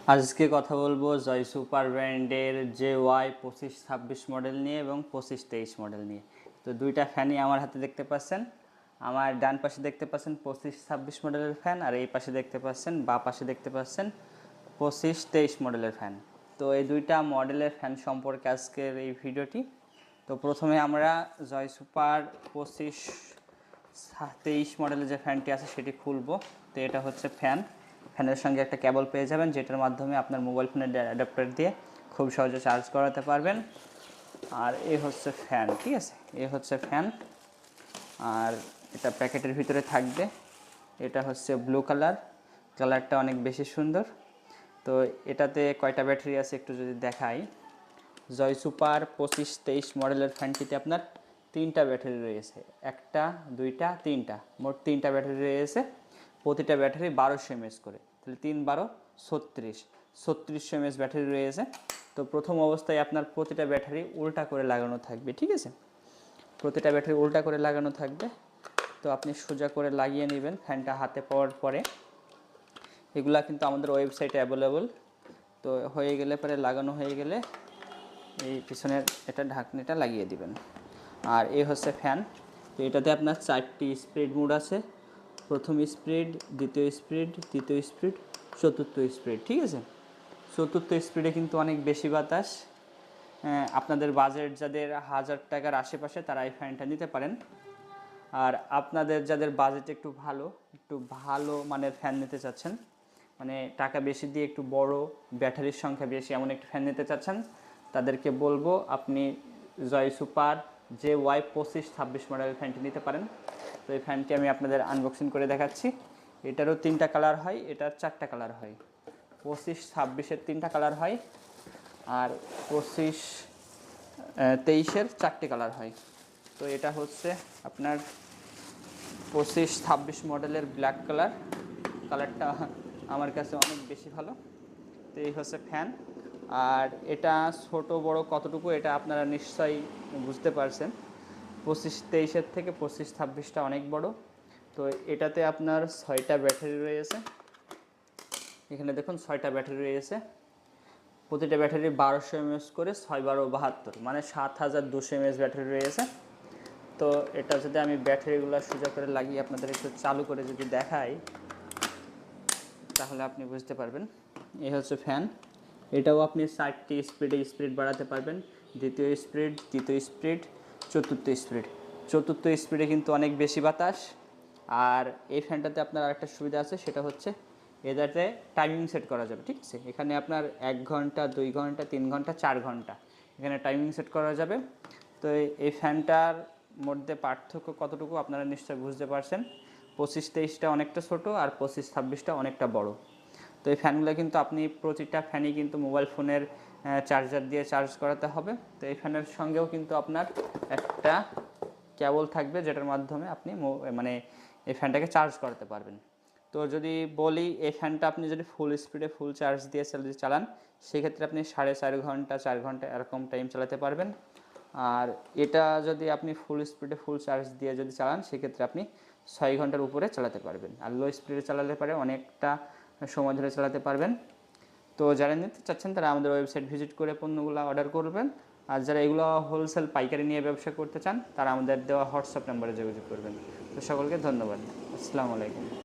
আজকে কথা বলবো জয় সুপার ব্র্যান্ডের JY2526 মডেল নিয়ে এবং 2523 মডেল নিয়ে। তো দুইটা ফ্যানই আমার হাতে দেখতে পাচ্ছেন। আমার ডান পাশে দেখতে পাচ্ছেন 2526 মডেলের ফ্যান, আর এই পাশে দেখতে পাচ্ছেন, বা পাশে দেখতে পাচ্ছেন 2523 মডেলের ফ্যান। তো এই দুইটা মডেলের ফ্যান সম্পর্কে আজকের এই ভিডিওটি। তো প্রথমে আমরা জয় সুপার 2523 মডেলের যে ফ্যানটি আছে সেটি খুলবো। তো এটা হচ্ছে ফ্যানের সঙ্গে একটা কেবল পেয়ে যাবেন, যেটার মাধ্যমে আপনার মোবাইল ফোনের অ্যাডাপ্টার দিয়ে খুব সহজে চার্জ করাতে পারবেন। আর এই হচ্ছে ফ্যান, ঠিক আছে, এই হচ্ছে ফ্যান। আর এটা প্যাকেটের ভিতরে থাকবে। এটা হচ্ছে ব্লু কালারটা অনেক বেশি সুন্দর। তো এটাতে কয়টা ব্যাটারি আছে একটু যদি দেখাই। জয় সুপার 2523 মডেলের ফ্যানটিতে আপনার 3টা ব্যাটারি রয়েছে, 1টা 2টা 3টা, মোট 3টা ব্যাটারি রয়েছে। প্রতিটা ব্যাটারি 1200 mAh করে, তাহলে 3 12 3600 mAh ব্যাটারি রয়েছে। তো প্রথম অবস্থায় আপনার প্রতিটা ব্যাটারি উল্টা করে লাগানো থাকবে, ঠিক আছে, প্রতিটা ব্যাটারি উল্টা করে লাগানো থাকবে। তো আপনি সোজা করে লাগিয়ে নেবেন ফ্যানটা হাতে পাওয়ার পরে। এগুলা কিন্তু আমাদের ওয়েবসাইটে অ্যাভেলেবল। তো হয়ে গেলে পরে, লাগানো হয়ে গেলে এই পিছনের এটা ঢাকনিটা লাগিয়ে দিবেন। আর এই হচ্ছে ফ্যান। তো এটাতে আপনার 4টি স্পিড মোড আছে, প্রথম স্পিড, দ্বিতীয় স্পিড, তৃতীয় স্পিড, চতুর্থ স্পিড, ঠিক আছে। চতুর্থ স্পিডে কিন্তু অনেক বেশি বাতাস। আপনাদের বাজেট যাদের 1000 টাকার আশেপাশে তারা এই ফ্যানটা নিতে পারেন। আর আপনাদের যাদের বাজেট একটু ভালো মানের ফ্যান নিতে চাচ্ছেন, মানে টাকা বেশি দিয়ে একটু বড়, ব্যাটারির সংখ্যা বেশি এমন একটি ফ্যান নিতে চাচ্ছেন, তাদেরকে বলবো আপনি জয় সুপার JY2526 মডেলের ফ্যানটি নিতে পারেন। তো এই ফ্যানটি আমি আপনাদের আনবক্সিং করে দেখাচ্ছি। এটারও 3টা কালার হয়, এটার 4টা কালার হয়। 2526-এর 3টা কালার হয়, আর 25-23-এর 4টে কালার হয়। তো এটা হচ্ছে আপনার 2526 মডেলের ব্ল্যাক কালারটা আমার কাছে অনেক বেশি ভালো। তো এই হচ্ছে ফ্যান। আর এটা ছোট বড় কতটুকু এটা আপনারা নিশ্চয়ই বুঝতে পারছেন। 25-23-এর থেকে 25-26টা অনেক বড়। তো এটাতে আপনার 6টা ব্যাটারি রয়েছে। এখানে দেখুন 6টা ব্যাটারি রয়েছে, প্রতিটা ব্যাটারি 1200 mAh করে, 6 12 72, মানে 7200 mAh ব্যাটারি রয়েছে। তো এটা যদি আমি ব্যাটারিগুলো সোজা করে লাগিয়ে আপনাদের একটু চালু করে যদি দেখাই, তাহলে আপনি বুঝতে পারবেন। এই হচ্ছে ফ্যান। এটাও আপনি 4টি স্পিড বাড়াতে পারবেন, দ্বিতীয় স্পিড, তৃতীয় স্পিড, চতুর্থ স্পিডে কিন্তু অনেক বেশি বাতাস। আর এই ফ্যানটাতে আপনার আরেকটা সুবিধা আছে, সেটা হচ্ছে এটাতে টাইমিং সেট করা যাবে, ঠিক আছে। এখানে আপনার 1 ঘন্টা, 2 ঘন্টা, 3 ঘন্টা, 4 ঘন্টা এখানে টাইমিং সেট করা যাবে। তো এই ফ্যানটার মধ্যে পার্থক্য কতটুকু আপনারা নিশ্চয়ই বুঝতে পারছেন। 25-23টা অনেকটা ছোট, আর 25-26টা অনেকটা বড়। তো এই ফ্যানগুলো কিন্তু আপনি প্রতিটা ফ্যানই কিন্তু মোবাইল ফোনের চার্জার দিয়ে চার্জ করাতে হবে। তো এই ফ্যানের সঙ্গেও কিন্তু আপনার একটা কেবল থাকবে, যেটার মাধ্যমে আপনি মানে এই ফ্যানটাকে চার্জ করাতে পারবেন। তো যদি বলি, এই ফ্যানটা আপনি যদি ফুল স্পিডে ফুল চার্জ দিয়ে চালান, সেক্ষেত্রে আপনি 4.5 ঘন্টা 4 ঘন্টা এরকম টাইম চালাতে পারবেন। আর এটা যদি আপনি ফুল স্পিডে ফুল চার্জ দিয়ে যদি চালান, সেক্ষেত্রে আপনি 6 ঘন্টার উপরে চালাতে পারবেন। আর লো স্পিডে চালালে পারে অনেকটা সময় ধরে চালাতে পারবেন। তো যারা নিতে চাচ্ছেন তারা আমাদের ওয়েবসাইট ভিজিট করে পণ্যগুলো অর্ডার করবেন। আর যারা এগুলো হোলসেল পাইকারি নিয়ে ব্যবসা করতে চান, তারা আমাদের দেওয়া হোয়াটসঅ্যাপ নাম্বারে যোগাযোগ করবেন। তো সকলকে ধন্যবাদ। আসসালামু আলাইকুম।